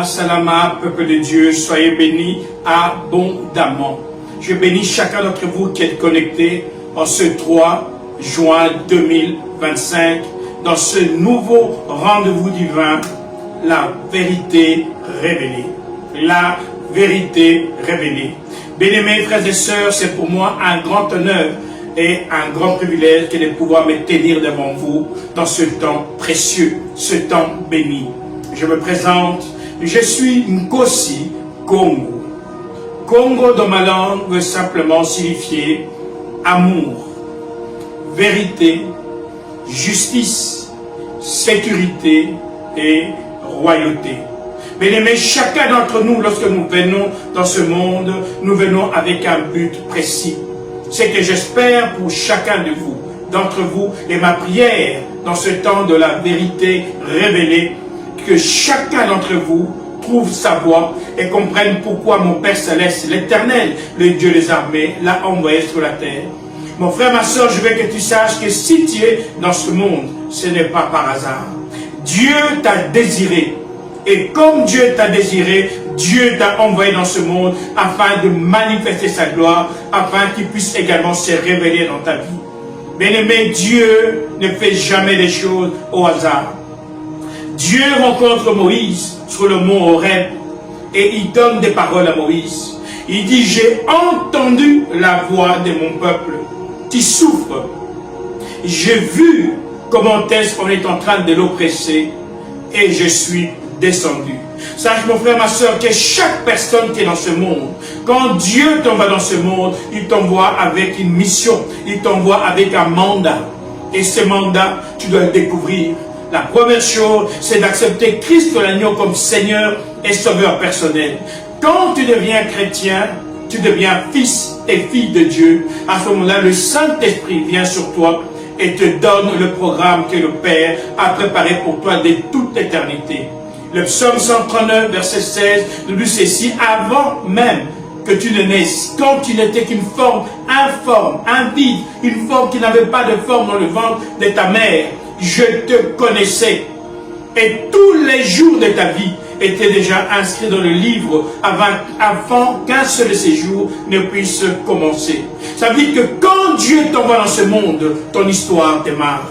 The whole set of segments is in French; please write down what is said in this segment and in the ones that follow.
Salama, peuple de Dieu, soyez bénis abondamment. Je bénis chacun d'entre vous qui êtes connecté en ce 3 juin 2025, dans ce nouveau rendez-vous divin, la vérité révélée. La vérité révélée. Bien-aimés frères et sœurs, c'est pour moi un grand honneur et un grand privilège que de pouvoir me tenir devant vous dans ce temps précieux, ce temps béni. Je me présente, je suis Nkosi Kongo. Kongo dans ma langue veut simplement signifier amour, vérité, justice, sécurité et royauté. Bien-aimés, chacun d'entre nous, lorsque nous venons dans ce monde, nous venons avec un but précis. C'est que j'espère pour chacun de vous, d'entre vous, et ma prière dans ce temps de la vérité révélée, que chacun d'entre vous trouve sa voie et comprenne pourquoi mon Père Céleste, l'Éternel, le Dieu des armées, l'a envoyé sur la terre. Mon frère, ma soeur, je veux que tu saches que si tu es dans ce monde, ce n'est pas par hasard. Dieu t'a désiré. Et comme Dieu t'a désiré, Dieu t'a envoyé dans ce monde afin de manifester sa gloire, afin qu'il puisse également se révéler dans ta vie. Bien-aimé, Dieu ne fait jamais les choses au hasard. Dieu rencontre Moïse sur le mont Horeb et il donne des paroles à Moïse. Il dit, j'ai entendu la voix de mon peuple qui souffre. J'ai vu comment est-ce qu'on est en train de l'oppresser et je suis descendu. Sache mon frère, ma soeur, que chaque personne qui est dans ce monde, quand Dieu t'envoie dans ce monde, il t'envoie avec une mission, il t'envoie avec un mandat. Et ce mandat, tu dois le découvrir. La première chose, c'est d'accepter Christ l'agneau comme Seigneur et Sauveur personnel. Quand tu deviens chrétien, tu deviens fils et fille de Dieu. À ce moment-là, le Saint-Esprit vient sur toi et te donne le programme que le Père a préparé pour toi de toute éternité. Le psaume 139, verset 16, nous dit ceci, avant même que tu ne naisses, quand tu n'étais qu'une forme informe, invide, une forme qui n'avait pas de forme dans le ventre de ta mère, je te connaissais. Et tous les jours de ta vie étaient déjà inscrits dans le livre avant qu'un seul de ces jours ne puisse commencer. Ça veut dire que quand Dieu t'envoie dans ce monde, ton histoire démarre.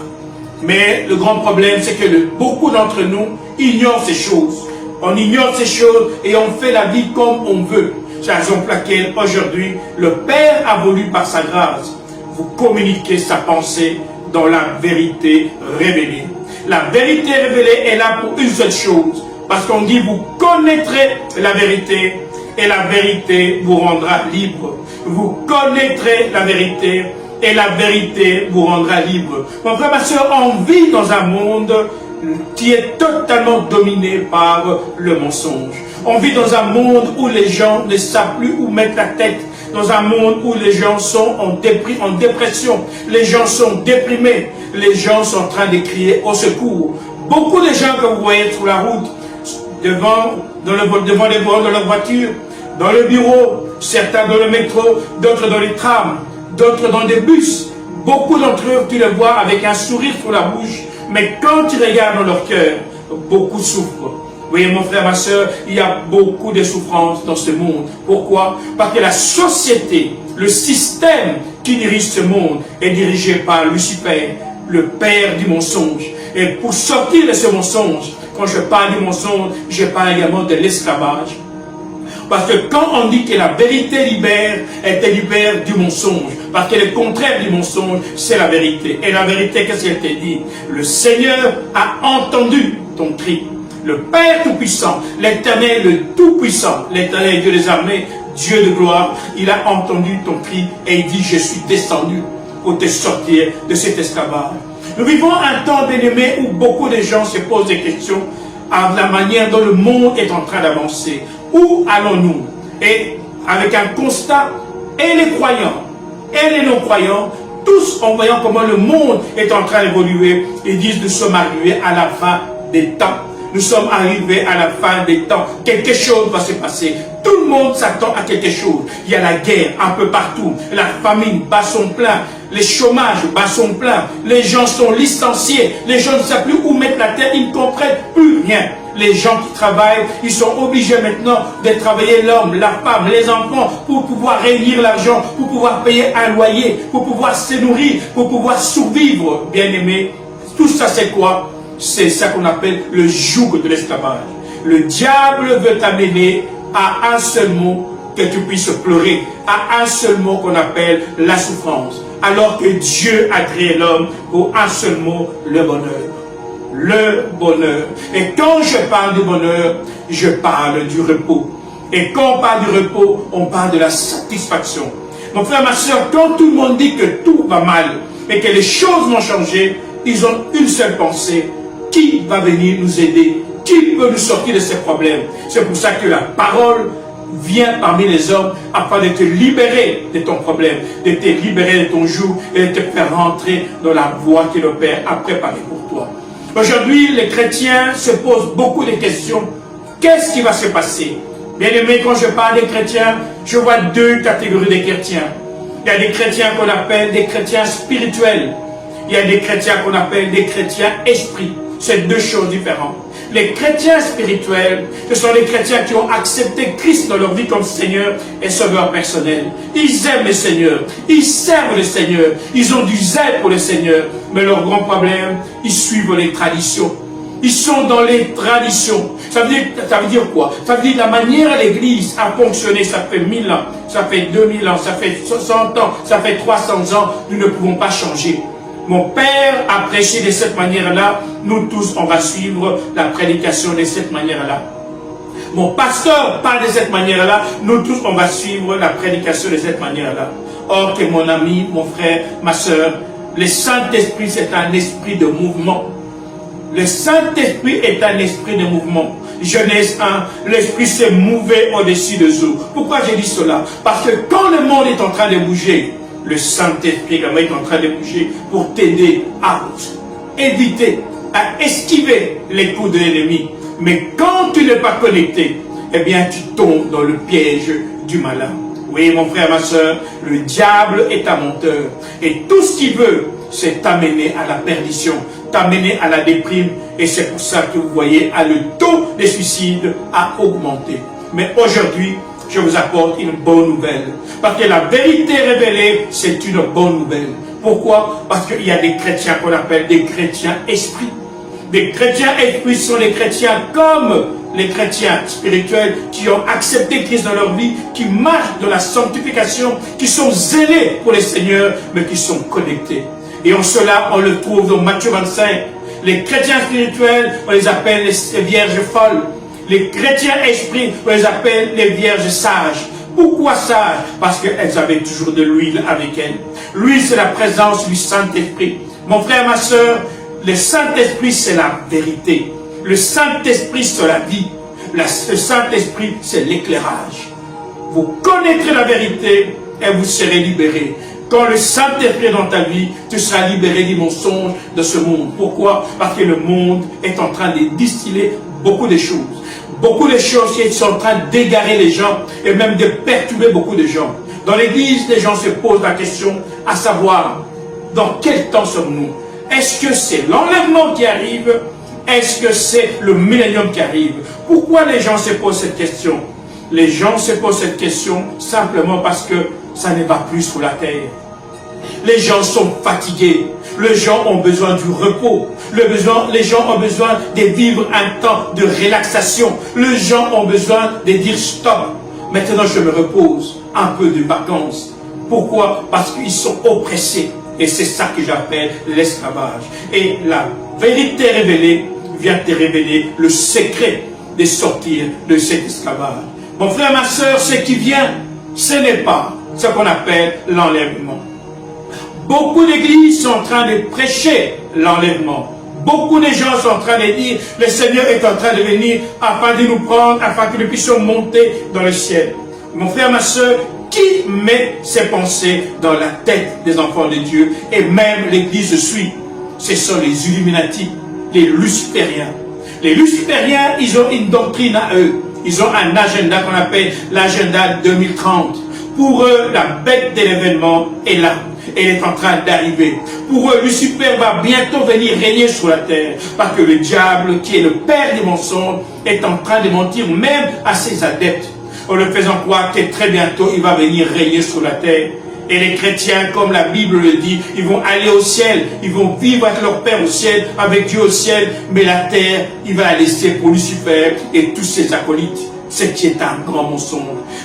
Mais le grand problème, c'est que beaucoup d'entre nous ignorent ces choses. On ignore ces choses et on fait la vie comme on veut. C'est la raison pour laquelle aujourd'hui, le Père a voulu par sa grâce vous communiquer sa pensée dans la vérité révélée. La vérité révélée est là pour une seule chose. Parce qu'on dit, vous connaîtrez la vérité et la vérité vous rendra libre. Vous connaîtrez la vérité et la vérité vous rendra libre. Mon frère, ma soeur, on vit dans un monde qui est totalement dominé par le mensonge. On vit dans un monde où les gens ne savent plus où mettre la tête. Dans un monde où les gens sont en dépression. Les gens sont déprimés. Les gens sont en train de crier au secours. Beaucoup de gens que vous voyez sur la route, devant les vols de leur voiture, dans le bureau, certains dans le métro, d'autres dans les trams, d'autres dans des bus. Beaucoup d'entre eux, tu les vois avec un sourire sur la bouche, mais quand tu regardes dans leur cœur, beaucoup souffrent. Vous voyez mon frère, ma soeur, il y a beaucoup de souffrances dans ce monde. Pourquoi? Parce que la société, le système qui dirige ce monde est dirigé par Lucifer, le père du mensonge. Et pour sortir de ce mensonge, quand je parle du mensonge, je parle également de l'esclavage. Parce que quand on dit que la vérité libère, elle te libère du mensonge. Parce que le contraire du mensonge, c'est la vérité. Et la vérité, qu'est-ce qu'elle te dit? Le Seigneur a entendu ton cri. Le Père Tout-Puissant, l'Éternel, le Tout-Puissant, l'Éternel, Dieu des armées, Dieu de gloire, il a entendu ton cri et il dit, je suis descendu pour te sortir de cet esclavage. Nous vivons un temps, bien-aimé, où beaucoup de gens se posent des questions à la manière dont le monde est en train d'avancer. Où allons-nous? Et avec un constat, et les croyants, et les non-croyants, tous en voyant comment le monde est en train d'évoluer, ils disent, nous sommes arrivés à la fin des temps. Nous sommes arrivés à la fin des temps. Quelque chose va se passer. Tout le monde s'attend à quelque chose. Il y a la guerre un peu partout. La famine bat son plein. Les chômages bat son plein. Les gens sont licenciés. Les gens ne savent plus où mettre la tête. Ils ne comprennent plus rien. les gens qui travaillent, ils sont obligés maintenant de travailler l'homme, la femme, les enfants, pour pouvoir réunir l'argent, pour pouvoir payer un loyer, pour pouvoir se nourrir, pour pouvoir survivre, bien-aimés. Tout ça, c'est quoi? C'est ça qu'on appelle le joug de l'esclavage. Le diable veut t'amener à un seul mot que tu puisses pleurer, à un seul mot qu'on appelle la souffrance. Alors que Dieu a créé l'homme pour un seul mot, le bonheur. Le bonheur. Et quand je parle du bonheur, je parle du repos. Et quand on parle du repos, on parle de la satisfaction. Mon frère, ma soeur, quand tout le monde dit que tout va mal et que les choses vont changer, ils ont une seule pensée. Qui va venir nous aider? Qui peut nous sortir de ces problèmes? C'est pour ça que la parole vient parmi les hommes afin de te libérer de ton problème, de te libérer de ton joug et de te faire rentrer dans la voie que le Père a préparée pour toi. Aujourd'hui, les chrétiens se posent beaucoup de questions. Qu'est-ce qui va se passer? Bien aimé, quand je parle des chrétiens, je vois deux catégories de chrétiens. Il y a des chrétiens qu'on appelle des chrétiens spirituels. Il y a des chrétiens qu'on appelle des chrétiens esprits. C'est deux choses différentes. Les chrétiens spirituels, ce sont les chrétiens qui ont accepté Christ dans leur vie comme Seigneur et Sauveur personnel. Ils aiment le Seigneur, ils servent le Seigneur, ils ont du zèle pour le Seigneur. Mais leur grand problème, ils suivent les traditions. Ils sont dans les traditions. Ça veut dire quoi? Ça veut dire la manière à l'Église a fonctionné, ça fait 1000 ans, ça fait 2000 ans, ça fait 60 ans, ça fait 300 ans, nous ne pouvons pas changer. Mon Père a prêché de cette manière-là. Nous tous, on va suivre la prédication de cette manière-là. Mon pasteur parle de cette manière-là. Nous tous, on va suivre la prédication de cette manière-là. Or que mon ami, mon frère, ma soeur, le Saint-Esprit, c'est un esprit de mouvement. Le Saint-Esprit est un esprit de mouvement. Genèse 1, l'esprit s'est mouvé au-dessus des eaux. Pourquoi j'ai dit cela? Parce que quand le monde est en train de bouger, le Saint-Esprit également est en train de bouger pour t'aider à éviter, à esquiver les coups de l'ennemi. Mais quand tu n'es pas connecté, eh bien tu tombes dans le piège du malin. Oui, mon frère, ma soeur, le diable est un menteur. Et tout ce qu'il veut, c'est t'amener à la perdition, t'amener à la déprime. Et c'est pour ça que vous voyez, le taux de suicide a augmenté. Mais aujourd'hui, je vous apporte une bonne nouvelle. Parce que la vérité révélée, c'est une bonne nouvelle. Pourquoi? Parce qu'il y a des chrétiens qu'on appelle des chrétiens esprits. Des chrétiens esprits sont les chrétiens comme les chrétiens spirituels qui ont accepté Christ dans leur vie, qui marchent dans la sanctification, qui sont zélés pour le Seigneur, mais qui sont connectés. Et en cela, on le trouve dans Matthieu 25. Les chrétiens spirituels, on les appelle les vierges folles. Les chrétiens esprits, on les appelle les vierges sages. Pourquoi sages? Parce qu'elles avaient toujours de l'huile avec elles. L'huile, c'est la présence du Saint-Esprit. Mon frère, ma soeur, le Saint-Esprit, c'est la vérité. Le Saint-Esprit, c'est la vie. Le Saint-Esprit, c'est l'éclairage. Vous connaîtrez la vérité et vous serez libérés. Quand le Saint-Esprit est dans ta vie, tu seras libéré du mensonge de ce monde. Pourquoi? Parce que le monde est en train de distiller beaucoup de choses. Beaucoup de choses qui sont en train d'égarer les gens et même de perturber beaucoup de gens. Dans l'église, les gens se posent la question à savoir, dans quel temps sommes-nous? Est-ce que c'est l'enlèvement qui arrive? Est-ce que c'est le millénium qui arrive? Pourquoi les gens se posent cette question? Les gens se posent cette question simplement parce que ça ne va plus sur la terre. Les gens sont fatigués. Les gens ont besoin du repos. Les gens ont besoin de vivre un temps de relaxation. Les gens ont besoin de dire stop. Maintenant, je me repose. Un peu de vacances. Pourquoi? Parce qu'ils sont oppressés. Et c'est ça que j'appelle l'esclavage. Et la vérité révélée vient te révéler le secret de sortir de cet esclavage. Mon frère, ma soeur, ce qui vient, ce n'est pas ce qu'on appelle l'enlèvement. Beaucoup d'églises sont en train de prêcher l'enlèvement. Beaucoup de gens sont en train de dire, le Seigneur est en train de venir afin de nous prendre, afin que nous puissions monter dans le ciel. Mon frère, ma soeur, qui met ses pensées dans la tête des enfants de Dieu et même l'église suit? Ce sont les Illuminati, les Lucifériens. Les Lucifériens, ils ont une doctrine à eux. Ils ont un agenda qu'on appelle l'agenda 2030. Pour eux, la bête de l'événement est là. Et il est en train d'arriver. Pour eux, Lucifer va bientôt venir régner sur la terre. Parce que le diable, qui est le père des mensonges, est en train de mentir même à ses adeptes, en le faisant croire que très bientôt, il va venir régner sur la terre. Et les chrétiens, comme la Bible le dit, ils vont aller au ciel, ils vont vivre avec leur Père au ciel, avec Dieu au ciel, mais la terre, il va la laisser pour Lucifer et tous ses acolytes. Ce qui est un grand mensonge.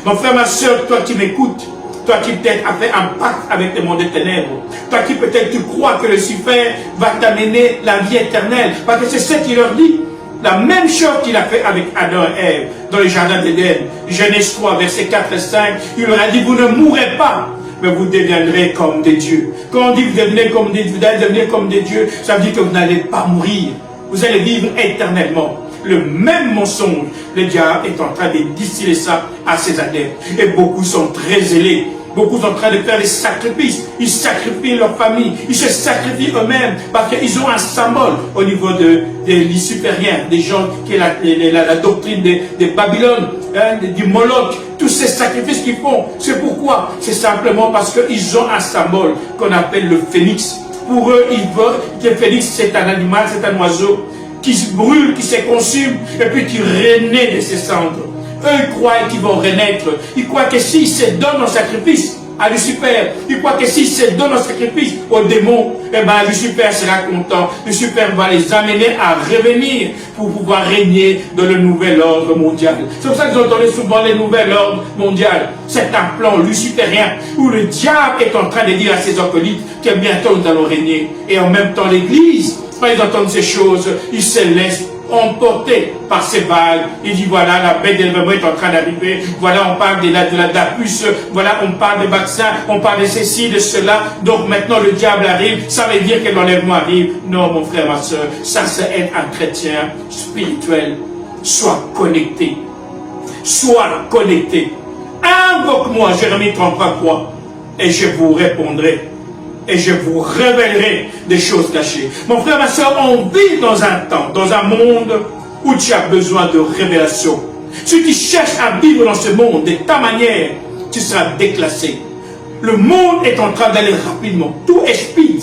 Mon frère, ma soeur, toi qui m'écoutes, toi qui peut-être as fait un pacte avec le monde des ténèbres, toi qui peut-être tu crois que Lucifer va t'amener la vie éternelle, parce que c'est ce qu'il leur dit. La même chose qu'il a fait avec Adam et Ève dans le jardin d'Éden. Genèse 3, versets 4 et 5, il leur a dit, vous ne mourrez pas, mais vous deviendrez comme des dieux. Quand on dit vous devenez comme des dieux, vous allez devenir comme des dieux, ça veut dire que vous n'allez pas mourir. Vous allez vivre éternellement. Le même mensonge, le diable est en train de distiller ça à ses adeptes. Et beaucoup sont très zélés. Beaucoup sont en train de faire des sacrifices. Ils sacrifient leur famille. Ils se sacrifient eux-mêmes parce qu'ils ont un symbole au niveau des Lucifériens, des gens qui ont la doctrine des Babylone, hein, du Moloch. Tous ces sacrifices qu'ils font, c'est pourquoi? C'est simplement parce qu'ils ont un symbole qu'on appelle le phénix. Pour eux, ils veulent que le phénix, c'est un animal, c'est un oiseau qui se brûle, qui se consume, et puis qui renaît de ses cendres. Eux, ils croient qu'ils vont renaître. Ils croient que s'ils se donnent en sacrifice à Lucifer, ils croient que s'ils se donnent en sacrifice aux démons, eh bien, Lucifer sera content. Lucifer va les amener à revenir pour pouvoir régner dans le nouvel ordre mondial. C'est pour ça que vous entendez souvent le nouvel ordre mondial. C'est un plan luciférien où le diable est en train de dire à ses acolytes que bientôt nous allons régner. Et en même temps, l'Église, quand ils entendent ces choses, ils se laissent emporté par ces vagues. Il dit voilà, la bête d'élevement est en train d'arriver. Voilà, on parle de la puce. Voilà, on parle des vaccins. On parle de ceci, de cela. Donc maintenant, le diable arrive. Ça veut dire que l'enlèvement arrive. Non, mon frère, ma soeur, ça c'est être un chrétien spirituel. Sois connecté. Sois connecté. Invoque-moi, Jérémie 33, et je vous répondrai. Et je vous révélerai des choses cachées. Mon frère, ma soeur, on vit dans un temps, dans un monde où tu as besoin de révélation. Si tu cherches à vivre dans ce monde de ta manière, tu seras déclassé. Le monde est en train d'aller rapidement. Tout est speed.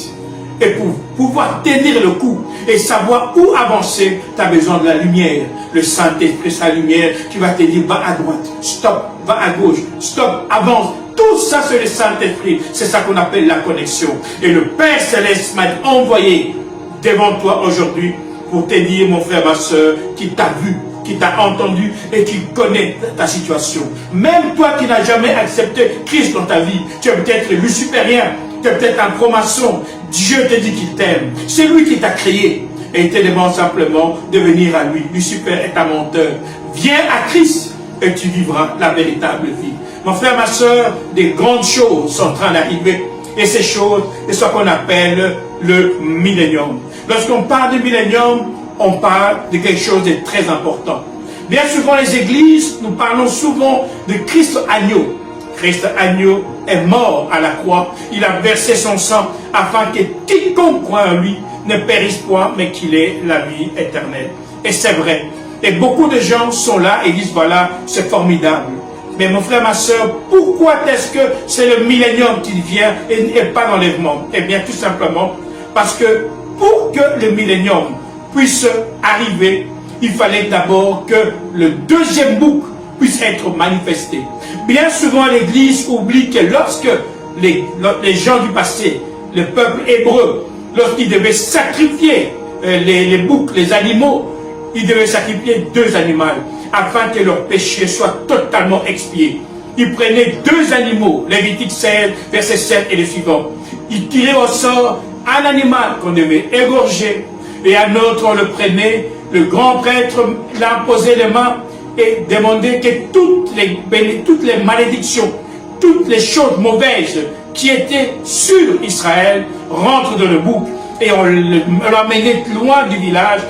Et pour pouvoir tenir le coup et savoir où avancer, tu as besoin de la lumière. Le Saint-Esprit, sa lumière, qui va te dire, va à droite, stop, va à gauche, stop, avance. Tout ça, c'est le Saint-Esprit. C'est ça qu'on appelle la connexion. Et le Père Céleste m'a envoyé devant toi aujourd'hui pour te dire, mon frère, ma soeur, qui t'a vu, qui t'a entendu et qui connaît ta situation. Même toi qui n'as jamais accepté Christ dans ta vie, tu es peut-être luciférien, tu es peut-être un franc-maçon. Dieu te dit qu'il t'aime. C'est lui qui t'a créé. Et il te demande simplement de venir à lui. Lucifer est un menteur. Viens à Christ et tu vivras la véritable vie. Mon frère, ma soeur, des grandes choses sont en train d'arriver. Et ces choses, c'est ce qu'on appelle le millénium. Lorsqu'on parle de millénium, on parle de quelque chose de très important. Bien souvent, les églises, nous parlons souvent de Christ agneau. Christ agneau est mort à la croix. Il a versé son sang afin que quiconque croit en lui ne périsse point, mais qu'il ait la vie éternelle. Et c'est vrai. Et beaucoup de gens sont là et disent, voilà, c'est formidable. Mais mon frère, ma soeur, pourquoi est-ce que c'est le millénium qui vient et pas l'enlèvement? Eh bien, tout simplement, parce que pour que le millénium puisse arriver, il fallait d'abord que le deuxième bouc puisse être manifesté. Bien souvent, l'Église oublie que lorsque les gens du passé, le peuple hébreu, lorsqu'ils devaient sacrifier les boucs, les animaux, ils devaient sacrifier 2 animaux afin que leur péché soit totalement expié. Ils prenaient 2 animaux, Lévitique 16, verset 7 et le suivant. Ils tiraient au sort un animal qu'on devait égorger et un autre on le prenait. Le grand prêtre l'imposait les mains et demandait que toutes les malédictions, toutes les choses mauvaises qui étaient sur Israël rentrent dans le bouc et on l'amenait loin du village.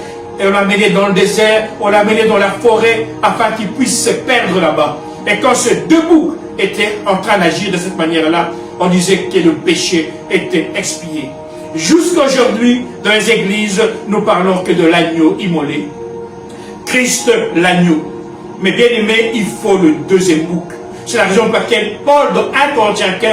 Et on l'a mené dans le désert, on l'a mené dans la forêt, afin qu'il puisse se perdre là-bas. Et quand ces 2 boucs étaient en train d'agir de cette manière-là, on disait que le péché était expié. Jusqu'à aujourd'hui, dans les églises, nous parlons que de l'agneau immolé. Christ l'agneau. Mais bien aimé, il faut le deuxième bouc. C'est la raison pour laquelle Paul, dans 1 Corinthiens 15,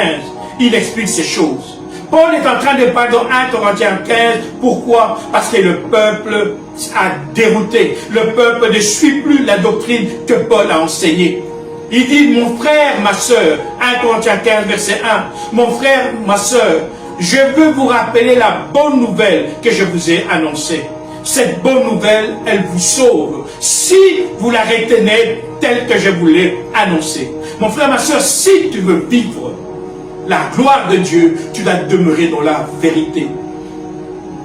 il explique ces choses. Paul est en train de parler dans 1 Corinthiens 15. Pourquoi? Parce que le peuple a dérouté. Le peuple ne suit plus la doctrine que Paul a enseignée. Il dit, mon frère, ma soeur, 1 Corinthiens 15, verset 1, mon frère, ma soeur, je veux vous rappeler la bonne nouvelle que je vous ai annoncée. Cette bonne nouvelle, elle vous sauve, si vous la retenez telle que je vous l'ai annoncée. Mon frère, ma soeur, si tu veux vivre la gloire de Dieu, tu dois demeurer dans la vérité.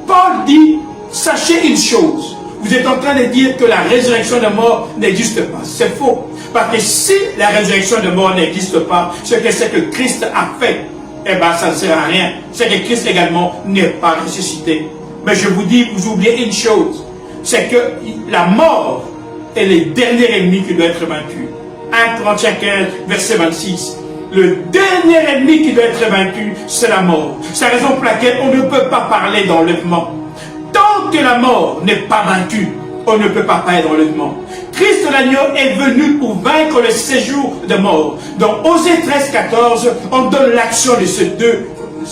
Paul dit, sachez une chose, vous êtes en train de dire que la résurrection de mort n'existe pas. C'est faux. Parce que si la résurrection de mort n'existe pas, ce que Christ a fait, eh bien ça ne sert à rien. C'est que Christ également n'est pas ressuscité. Mais je vous dis, vous oubliez une chose, c'est que la mort est le dernier ennemi qui doit être vaincu. 1 Corinthiens 15, verset 26. Le dernier ennemi qui doit être vaincu, c'est la mort. C'est la raison pour laquelle on ne peut pas parler d'enlèvement. Tant que la mort n'est pas vaincue, on ne peut pas parler d'enlèvement. Christ l'agneau est venu pour vaincre le séjour de mort. Dans Osée 13, 14, on donne l'action de ces deux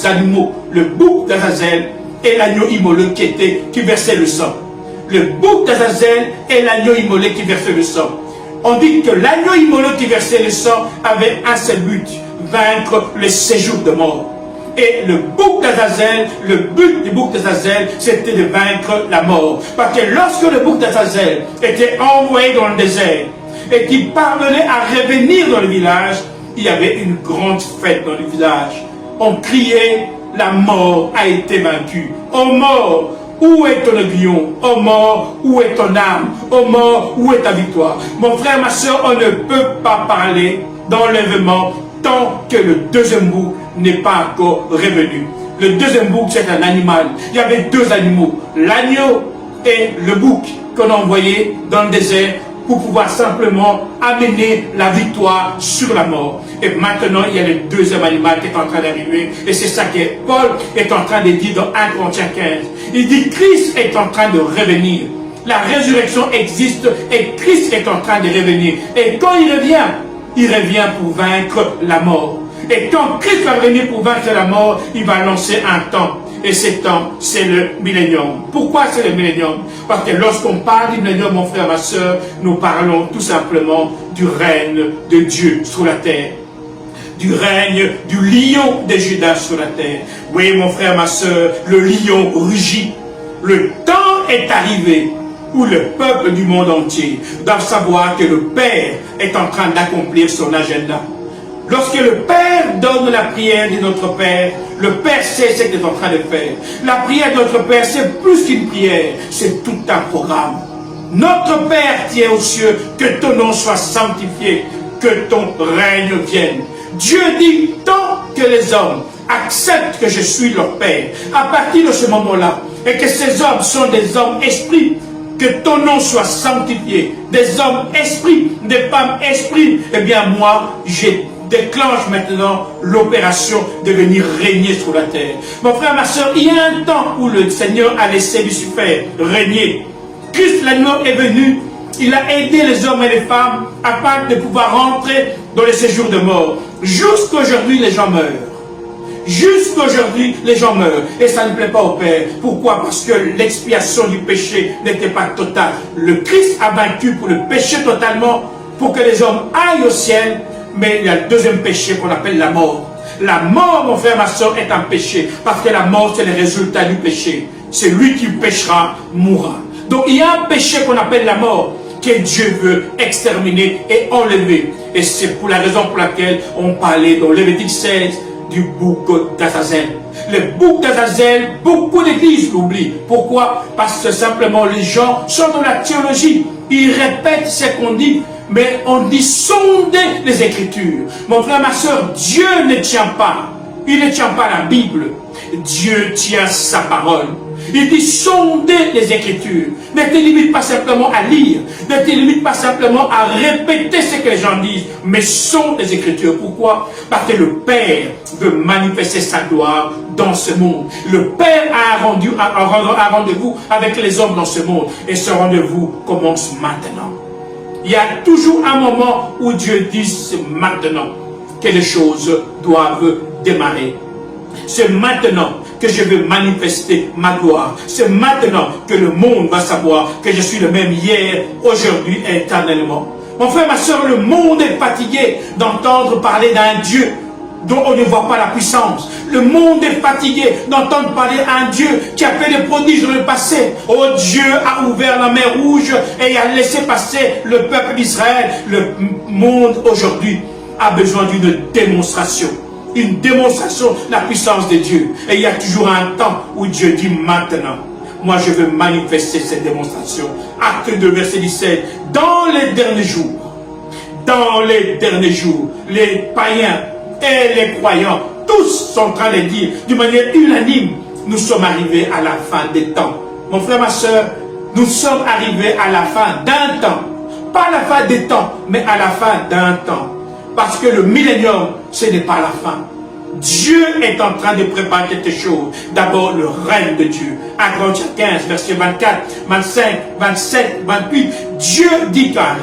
animaux, le bouc d'Azazel et l'agneau immolé qui versait le sang. Le bouc d'Azazel et l'agneau immolé qui versait le sang. On dit que l'agneau immolé qui versait le sang avait un seul but, vaincre le séjour de mort. Et le bouc d'Azazel, le but du bouc d'Azazel, c'était de vaincre la mort. Parce que lorsque le bouc d'Azazel était envoyé dans le désert et qu'il parvenait à revenir dans le village, il y avait une grande fête dans le village. On criait, la mort a été vaincue. Ô mort, où est ton aiguillon? Ô mort, où est ton âme? Ô mort, où est ta victoire? Mon frère, ma soeur, on ne peut pas parler d'enlèvement tant que le deuxième bouc n'est pas encore revenu. Le deuxième bouc, c'est un animal. Il y avait deux animaux, l'agneau et le bouc qu'on a envoyé dans le désert pour pouvoir simplement amener la victoire sur la mort. Et maintenant, il y a le deuxième animal qui est en train d'arriver. Et c'est ça que Paul est en train de dire dans 1 Corinthiens 15. Il dit, Christ est en train de revenir. La résurrection existe et Christ est en train de revenir. Et quand il revient pour vaincre la mort. Et quand Christ va venir pour vaincre la mort, il va lancer un temps. Et ce temps, c'est le millénium. Pourquoi c'est le millénium? Parce que lorsqu'on parle du millénium, mon frère, ma soeur, nous parlons tout simplement du règne de Dieu sur la terre. Du règne du lion de Judas sur la terre. Oui, mon frère, ma soeur, le lion rugit. Le temps est arrivé où le peuple du monde entier doit savoir que le Père est en train d'accomplir son agenda. Lorsque le Père donne la prière de notre Père, le Père sait ce qu'il est en train de faire. La prière de notre Père, c'est plus qu'une prière, c'est tout un programme. Notre Père qui est aux cieux, que ton nom soit sanctifié, que ton règne vienne. Dieu dit, tant que les hommes acceptent que je suis leur Père, à partir de ce moment-là, et que ces hommes sont des hommes esprits, que ton nom soit sanctifié, des hommes esprits, des femmes esprits, eh bien moi, je déclenche maintenant l'opération de venir régner sur la terre. Mon frère, ma soeur, il y a un temps où le Seigneur a laissé Lucifer régner. Christ l'agneau est venu, il a aidé les hommes et les femmes afin de pouvoir rentrer dans le séjour de mort. Jusqu'aujourd'hui, les gens meurent. Jusqu'aujourd'hui, les gens meurent. Et ça ne plaît pas au Père. Pourquoi? Parce que l'expiation du péché n'était pas totale. Le Christ a vaincu pour le péché totalement, pour que les hommes aillent au ciel. Mais il y a le deuxième péché qu'on appelle la mort. La mort, mon frère, ma soeur, est un péché. Parce que la mort, c'est le résultat du péché. C'est lui qui péchera, mourra. Donc il y a un péché qu'on appelle la mort, que Dieu veut exterminer et enlever. Et c'est pour la raison pour laquelle on parlait dans Lévitique 16 du bouc d'Azazel. Le bouc d'Azazel, beaucoup d'églises l'oublient. Pourquoi? Parce que simplement les gens sont dans la théologie. Ils répètent ce qu'on dit, mais on dit sonder les Écritures. Mon frère, ma soeur, Dieu ne tient pas. Il ne tient pas la Bible. Dieu tient sa parole. Il dit sonder les Écritures. Ne te limite pas simplement à lire. Ne te limite pas simplement à répéter ce que les gens disent. Mais sonde les Écritures. Pourquoi? Parce que le Père veut manifester sa gloire dans ce monde. Le Père a un rendez-vous avec les hommes dans ce monde. Et ce rendez-vous commence maintenant. Il y a toujours un moment où Dieu dit c'est maintenant que les choses doivent démarrer. C'est maintenant que je veux manifester ma gloire. C'est maintenant que le monde va savoir que je suis le même hier, aujourd'hui et éternellement. Mon frère, ma soeur, le monde est fatigué d'entendre parler d'un Dieu dont on ne voit pas la puissance. Le monde est fatigué d'entendre parler d'un Dieu qui a fait des prodiges dans le passé. Oh, Dieu a ouvert la mer Rouge et a laissé passer le peuple d'Israël. Le monde aujourd'hui a besoin d'une démonstration. Une démonstration de la puissance de Dieu. Et il y a toujours un temps où Dieu dit maintenant. Moi, je veux manifester cette démonstration. Acte 2, verset 17. Dans les derniers jours, les païens et les croyants, tous sont en train de dire, d'une manière unanime, nous sommes arrivés à la fin des temps. Mon frère, ma soeur, nous sommes arrivés à la fin d'un temps. Pas à la fin des temps, mais à la fin d'un temps. Parce que le millénium, ce n'est pas la fin. Dieu est en train de préparer quelque chose. D'abord, le règne de Dieu. À Corinthiens 15, verset 24, 25, 27, 28. Dieu dit qu'un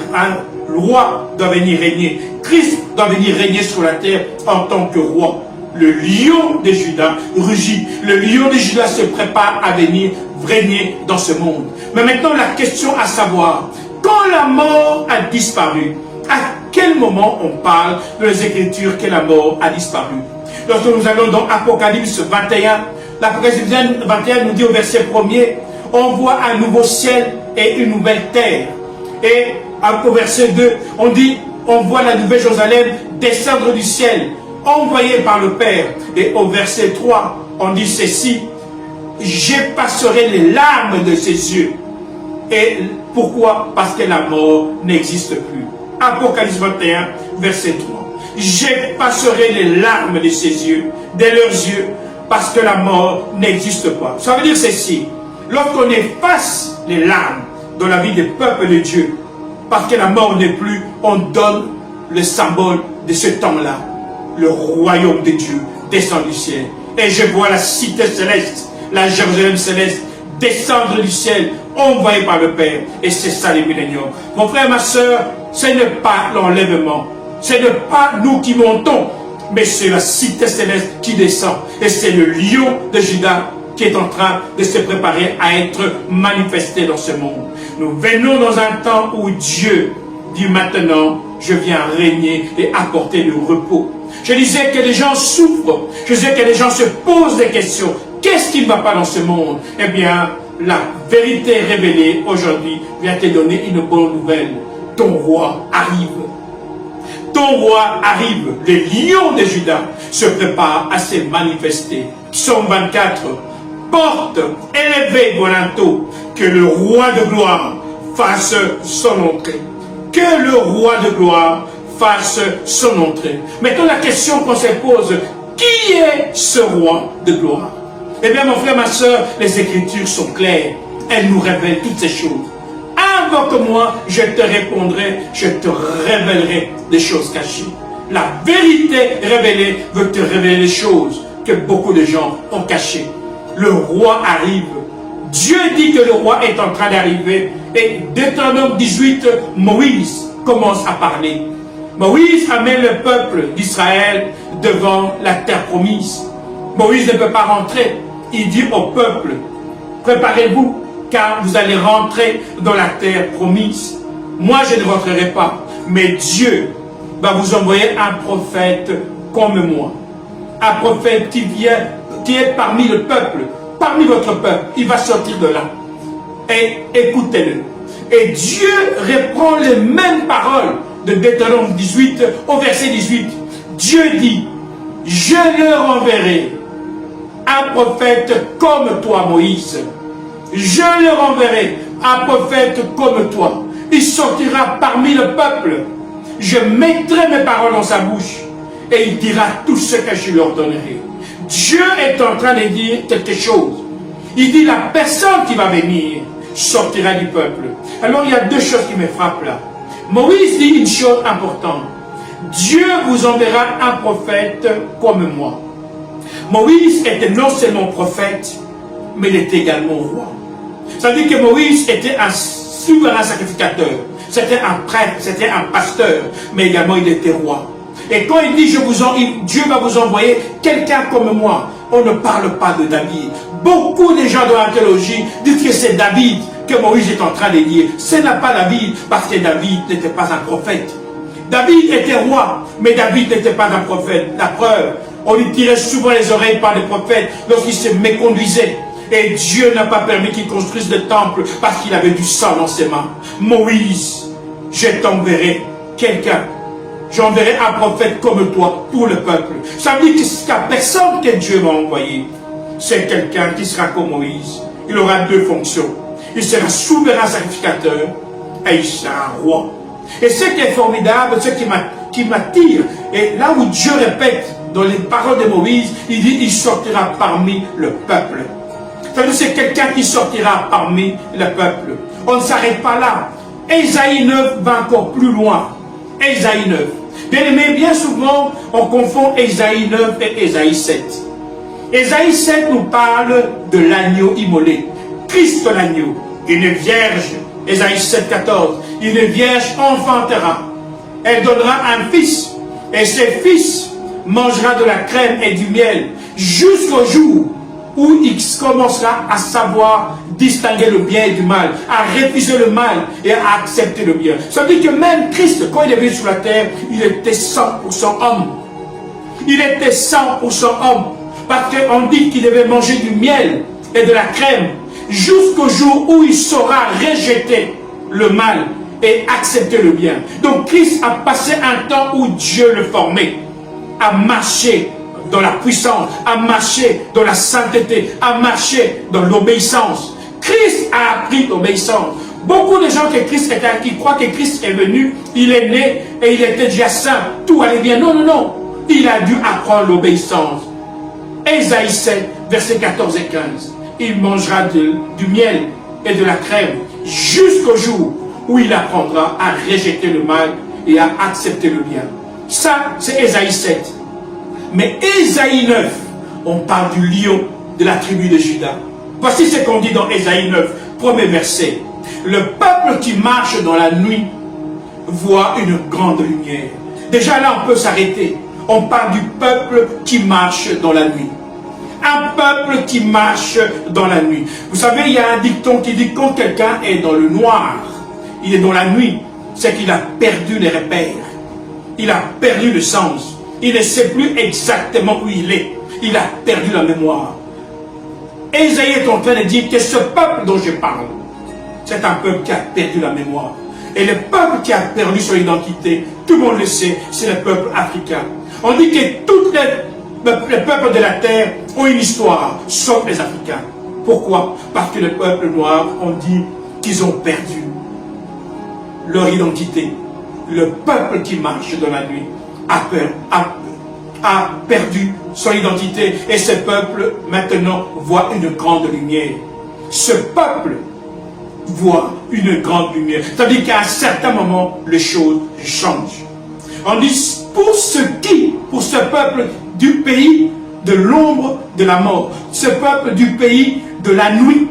roi doit venir régner. Christ doit venir régner sur la terre en tant que roi. Le lion de Juda rugit. Le lion de Juda se prépare à venir régner dans ce monde. Mais maintenant, la question à savoir, quand la mort a disparu, à quel moment on parle dans les Écritures que la mort a disparu? Lorsque nous allons dans Apocalypse 21, l'Apocalypse 21 nous dit au verset 1er, on voit un nouveau ciel et une nouvelle terre. Et au verset 2, on dit, on voit la nouvelle Jérusalem descendre du ciel, envoyée par le Père. Et au verset 3, on dit ceci, j'effacerai les larmes de ses yeux. Et pourquoi? Parce que la mort n'existe plus. Apocalypse 21, verset 3. J'effacerai les larmes de ses yeux, de leurs yeux, parce que la mort n'existe pas. Ça veut dire ceci. Lorsqu'on efface les larmes dans la vie des peuples de Dieu, parce que la mort n'est plus, on donne le symbole de ce temps-là. Le royaume de Dieu descend du ciel. Et je vois la cité céleste, la Jérusalem céleste, descendre du ciel, envoyé par le Père. Et c'est ça les milléniums. Mon frère, ma soeur, ce n'est pas l'enlèvement. Ce n'est pas nous qui montons, mais c'est la cité céleste qui descend. Et c'est le lion de Juda qui est en train de se préparer à être manifesté dans ce monde. Nous venons dans un temps où Dieu dit maintenant, je viens régner et apporter le repos. Je disais que les gens souffrent. Je disais que les gens se posent des questions. Qu'est-ce qui ne va pas dans ce monde? Eh bien, la vérité révélée aujourd'hui vient te donner une bonne nouvelle. Ton roi arrive. Ton roi arrive. Le lion de Juda se prépare à se manifester. Psaume 24. Porte, élevez Bonanto, que le roi de gloire fasse son entrée. Que le roi de gloire fasse son entrée. Maintenant, la question qu'on se pose, qui est ce roi de gloire? Eh bien, mon frère, ma soeur, les Écritures sont claires. Elles nous révèlent toutes ces choses. Invoque-moi, je te répondrai, je te révélerai des choses cachées. La vérité révélée veut te révéler les choses que beaucoup de gens ont cachées. Le roi arrive. Dieu dit que le roi est en train d'arriver. Et Deutéronome 18, Moïse commence à parler. Moïse amène le peuple d'Israël devant la terre promise. Moïse ne peut pas rentrer. Il dit au peuple, préparez-vous, car vous allez rentrer dans la terre promise. Moi, je ne rentrerai pas, mais Dieu va vous envoyer un prophète comme moi. Un prophète qui est parmi le peuple, parmi votre peuple. Il va sortir de là. Et écoutez-le. Et Dieu reprend les mêmes paroles de Deutéronome 18 au verset 18. Dieu dit, je leur enverrai un prophète comme toi, Moïse. Je leur enverrai un prophète comme toi. Il sortira parmi le peuple. Je mettrai mes paroles dans sa bouche. Et il dira tout ce que je leur donnerai. Dieu est en train de dire quelque chose. Il dit la personne qui va venir sortira du peuple. Alors il y a deux choses qui me frappent là. Moïse dit une chose importante. Dieu vous enverra un prophète comme moi. Moïse était non seulement prophète, mais il était également roi. Ça veut dire que Moïse était un souverain sacrificateur. C'était un prêtre, c'était un pasteur, mais également il était roi. Et quand il dit Dieu va vous envoyer quelqu'un comme moi, on ne parle pas de David. Beaucoup de gens dans la théologie disent que c'est David que Moïse est en train de lier. Ce n'est pas David, parce que David n'était pas un prophète. David était roi, mais David n'était pas un prophète. La preuve, on lui tirait souvent les oreilles par les prophètes lorsqu'il se méconduisait. Et Dieu n'a pas permis qu'il construise le temple parce qu'il avait du sang dans ses mains. Moïse, je t'enverrai quelqu'un. J'enverrai un prophète comme toi pour le peuple. Ça veut dire qu'il n'y a personne que Dieu m'a envoyé. C'est quelqu'un qui sera comme Moïse. Il aura deux fonctions. Il sera souverain sacrificateur et il sera roi. Et ce qui est formidable, ce qui m'attire, et là où Dieu répète dans les paroles de Moïse, il dit il sortira parmi le peuple. C'est-à-dire c'est quelqu'un qui sortira parmi le peuple. On ne s'arrête pas là. Ésaïe 9 va encore plus loin. Ésaïe 9. Bien aimé, bien souvent, on confond Ésaïe 9 et Ésaïe 7. Ésaïe 7 nous parle de l'agneau immolé. Christ l'agneau. Une vierge, Ésaïe 7, 14. Une vierge enfantera. Elle donnera un fils. Et ce fils mangera de la crème et du miel jusqu'au jour où il commencera à savoir distinguer le bien et du mal, à refuser le mal et à accepter le bien. Ça veut dire que même Christ, quand il est venu sur la terre, il était 100% homme. Il était 100% homme. Parce qu'on dit qu'il devait manger du miel et de la crème jusqu'au jour où il saura rejeter le mal et accepter le bien. Donc Christ a passé un temps où Dieu le formait, à marcher dans la puissance, à marcher dans la sainteté, à marcher dans l'obéissance. Christ a appris l'obéissance. Beaucoup de gens qui croient que Christ est venu, il est né et il était déjà saint, tout allait bien. Non, non, non. Il a dû apprendre l'obéissance. Ésaïe 7, versets 14 et 15. Il mangera du miel et de la crème jusqu'au jour où il apprendra à rejeter le mal et à accepter le bien. Ça, c'est Ésaïe 7. Mais Ésaïe 9, on parle du lion de la tribu de Juda. Voici ce qu'on dit dans Ésaïe 9, premier verset. Le peuple qui marche dans la nuit voit une grande lumière. Déjà là, on peut s'arrêter. On parle du peuple qui marche dans la nuit. Un peuple qui marche dans la nuit. Vous savez, il y a un dicton qui dit quand quelqu'un est dans le noir, il est dans la nuit, c'est qu'il a perdu les repères. Il a perdu le sens. Il ne sait plus exactement où il est. Il a perdu la mémoire. Ésaïe est en train de dire que ce peuple dont je parle, c'est un peuple qui a perdu la mémoire. Et le peuple qui a perdu son identité, tout le monde le sait, c'est le peuple africain. On dit que tous les peuples de la terre ont une histoire, sauf les Africains. Pourquoi? Parce que le peuple noir, on dit qu'ils ont perdu leur identité. Le peuple qui marche dans la nuit a perdu son identité. Et ce peuple, maintenant, voit une grande lumière. Ce peuple voit une grande lumière. C'est-à-dire qu'à un certain moment, les choses changent. On dit, pour ce peuple du pays de l'ombre de la mort, ce peuple du pays de la nuit,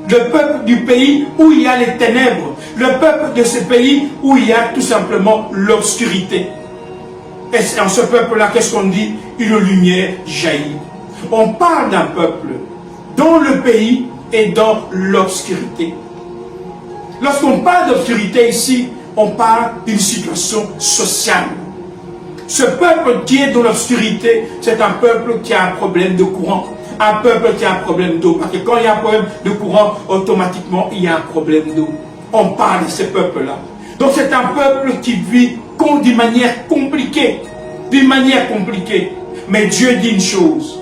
le peuple du pays où il y a les ténèbres, le peuple de ce pays où il y a tout simplement l'obscurité. Et en ce peuple-là, qu'est-ce qu'on dit? Une lumière jaillit. On parle d'un peuple dont le pays est dans l'obscurité. Lorsqu'on parle d'obscurité ici, on parle d'une situation sociale. Ce peuple qui est dans l'obscurité, c'est un peuple qui a un problème de courant. Un peuple qui a un problème d'eau. Parce que quand il y a un problème de courant, automatiquement, il y a un problème d'eau. On parle de ce peuple-là. Donc c'est un peuple qui vit d'une manière compliquée. D'une manière compliquée. Mais Dieu dit une chose.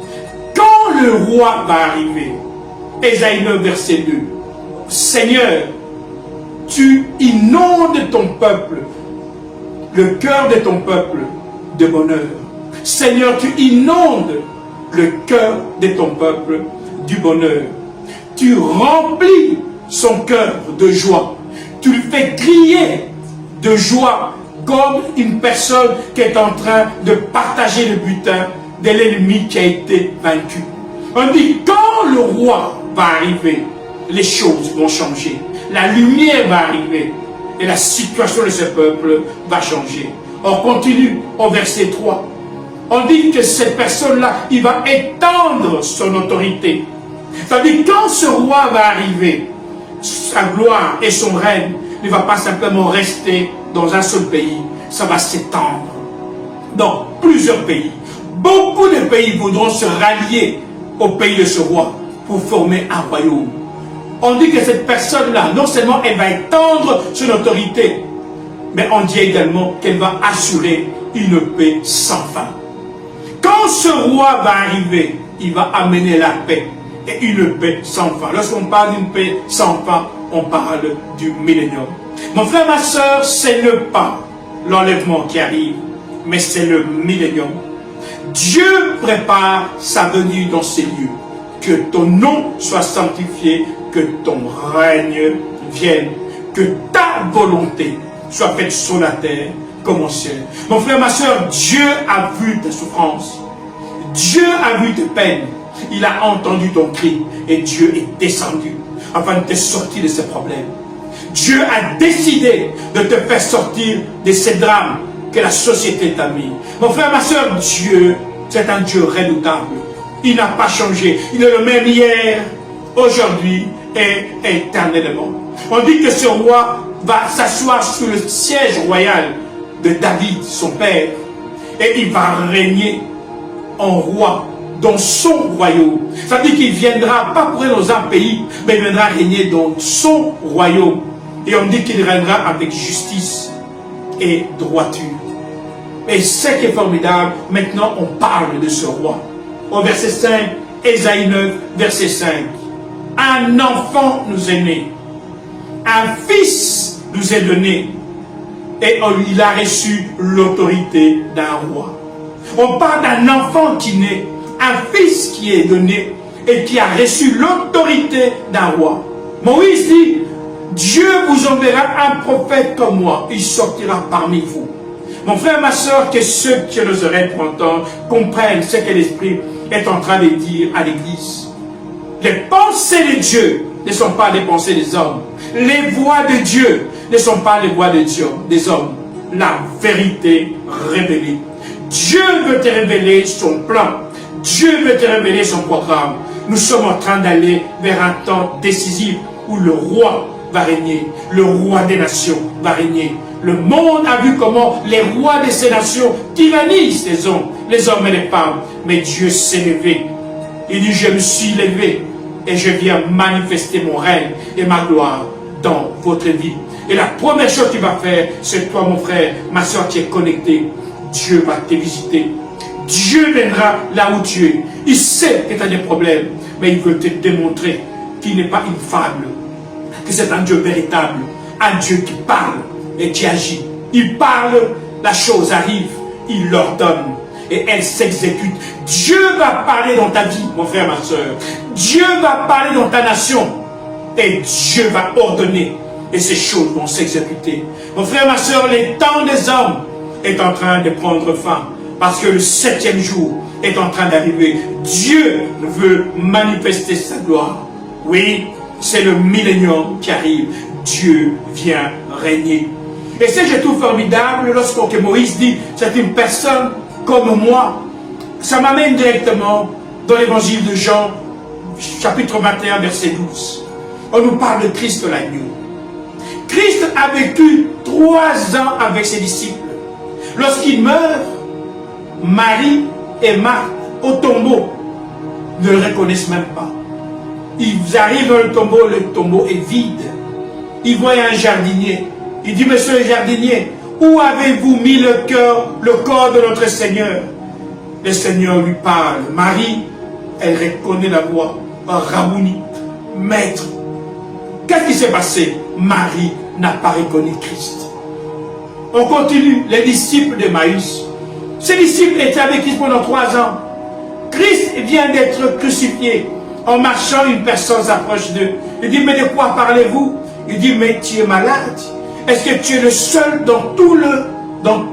Quand le roi va arriver, Ésaïe 9, verset 2, Seigneur, tu inondes ton peuple, le cœur de ton peuple, de bonheur. Seigneur, tu inondes le cœur de ton peuple du bonheur. Tu remplis son cœur de joie. Tu le fais crier de joie comme une personne qui est en train de partager le butin de l'ennemi qui a été vaincu. On dit, quand le roi va arriver, les choses vont changer. La lumière va arriver et la situation de ce peuple va changer. On continue au verset 3. On dit que cette personne-là, il va étendre son autorité. C'est-à-dire, quand ce roi va arriver, sa gloire et son règne ne va pas simplement rester dans un seul pays, ça va s'étendre dans plusieurs pays. Beaucoup de pays voudront se rallier au pays de ce roi pour former un royaume. On dit que cette personne-là, non seulement elle va étendre son autorité, mais on dit également qu'elle va assurer une paix sans fin. Quand ce roi va arriver, il va amener la paix et une paix sans fin. Lorsqu'on parle d'une paix sans fin, on parle du millénium. Mon frère, ma soeur, ce n'est pas l'enlèvement qui arrive, mais c'est le millénium. Dieu prépare sa venue dans ces lieux. Que ton nom soit sanctifié, que ton règne vienne, que ta volonté soit faite sur la terre comme au ciel. Mon frère, ma soeur, Dieu a vu tes souffrances. Dieu a vu tes peines. Il a entendu ton cri et Dieu est descendu afin de te sortir de ces problèmes. Dieu a décidé de te faire sortir de ces drames que la société t'a mis. Mon frère, ma soeur, Dieu, c'est un Dieu redoutable. Il n'a pas changé. Il est le même hier, aujourd'hui et éternellement. On dit que ce roi va s'asseoir sur le siège royal de David, son père, et il va régner en roi dans son royaume. Ça veut dire qu'il viendra pas pour dans un pays, mais il viendra régner dans son royaume. Et on dit qu'il régnera avec justice et droiture. Et ce qui est formidable, maintenant on parle de ce roi. Au verset 5, Ésaïe 9, verset 5. Un enfant nous est né, un fils nous est donné, et il a reçu l'autorité d'un roi. On parle d'un enfant qui naît, un fils qui est donné, et qui a reçu l'autorité d'un roi. Moïse dit, Dieu vous enverra un prophète comme moi, il sortira parmi vous. Mon frère, ma soeur, que ceux qui ont les oreilles pour entendre comprennent ce que l'Esprit est en train de dire à l'Église. Les pensées de Dieu ne sont pas les pensées des hommes. Les voix de Dieu ne sont pas les voix des hommes. La vérité révélée. Dieu veut te révéler son plan. Dieu veut te révéler son programme. Nous sommes en train d'aller vers un temps décisif où le roi va régner. Le roi des nations va régner. Le monde a vu comment les rois de ces nations tyrannisent les hommes et les femmes. Mais Dieu s'est levé. Il dit, je me suis levé et je viens manifester mon règne et ma gloire dans votre vie. Et la première chose qu'il va faire, c'est toi, mon frère, ma soeur qui est connectée. Dieu va te visiter. Dieu viendra là où tu es. Il sait que tu as des problèmes, mais il veut te démontrer qu'il n'est pas une fable, que c'est un Dieu véritable, un Dieu qui parle et qui agit. Il parle, la chose arrive, il l'ordonne et elle s'exécute. Dieu va parler dans ta vie, mon frère, ma soeur. Dieu va parler dans ta nation et Dieu va ordonner et ces choses vont s'exécuter. Mon frère, ma soeur, les temps des hommes est en train de prendre fin parce que le 7e jour est en train d'arriver. Dieu veut manifester sa gloire. Oui, c'est le millénium qui arrive. Dieu vient régner. Et ce que je trouve formidable, lorsque Moïse dit, c'est une personne comme moi, ça m'amène directement dans l'évangile de Jean, chapitre 21, verset 12. On nous parle de Christ l'agneau. Christ a vécu 3 ans avec ses disciples. Lorsqu'il meurt, Marie et Marthe, au tombeau, ne le reconnaissent même pas. Ils arrivent dans le tombeau est vide. Ils voient un jardinier. Il dit, monsieur le jardinier, où avez-vous mis le corps de notre Seigneur? Le Seigneur lui parle. Marie, elle reconnaît la voix. Rabouni, maître. Qu'est-ce qui s'est passé? Marie n'a pas reconnu Christ. On continue. Les disciples d'Emmaüs. Ces disciples étaient avec Christ pendant 3 ans. Christ vient d'être crucifié. En marchant, une personne s'approche d'eux. Il dit, mais de quoi parlez-vous? Il dit, mais tu es malade. Est-ce que tu es le seul dans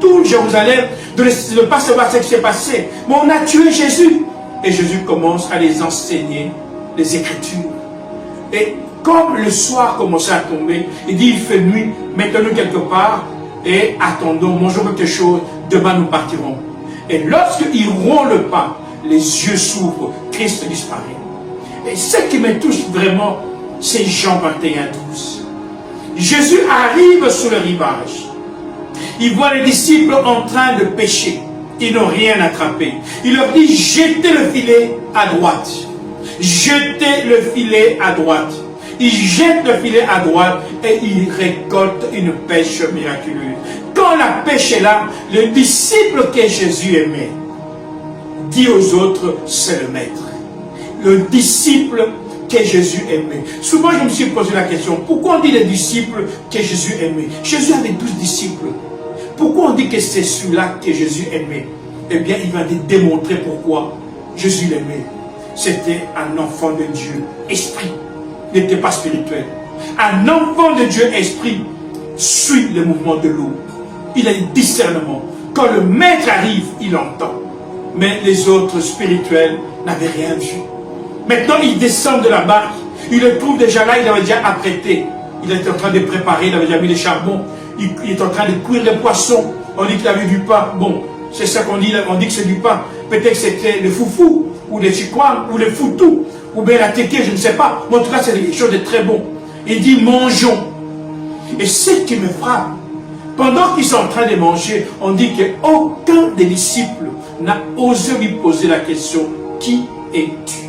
tout Jérusalem de ne pas savoir ce qui s'est passé? Mais on a tué Jésus. Et Jésus commence à les enseigner les Écritures. Et comme le soir commençait à tomber, il dit, il fait nuit, mettons-nous quelque part et attendons, mangeons quelque chose, demain nous partirons. Et lorsqu'il rompt le pas, les yeux s'ouvrent, Christ disparaît. Et ce qui me touche vraiment, c'est Jean 21:12. Jésus arrive sur le rivage. Il voit les disciples en train de pêcher. Ils n'ont rien attrapé. Il leur dit, jetez le filet à droite. Jetez le filet à droite. Il jette le filet à droite et il récolte une pêche miraculeuse. Quand la pêche est là, le disciple que Jésus aimait dit aux autres, c'est le maître. Le disciple que Jésus aimait. Souvent, je me suis posé la question, pourquoi on dit les disciples que Jésus aimait? Jésus avait 12 disciples. Pourquoi on dit que c'est celui-là que Jésus aimait? Eh bien, il va démontrer pourquoi Jésus l'aimait. C'était un enfant de Dieu, esprit. Il n'était pas spirituel. Un enfant de Dieu, esprit, suit le mouvement de l'eau. Il a du discernement. Quand le maître arrive, il entend. Mais les autres spirituels n'avaient rien vu. Maintenant, il descend de la barque. Il le trouve déjà là, il avait déjà apprêté. Il était en train de préparer, il avait déjà mis les charbons. Il est en train de cuire les poissons. On dit qu'il avait du pain. Bon, c'est ça qu'on dit. On dit que c'est du pain. Peut-être que c'était le foufou, ou le chikwang, ou le foutou, ou bien la teke, je ne sais pas. Mais en tout cas, c'est quelque chose de très bon. Il dit, mangeons. Et ce qui me frappe, pendant qu'ils sont en train de manger, on dit qu'aucun des disciples n'a osé lui poser la question, qui es-tu?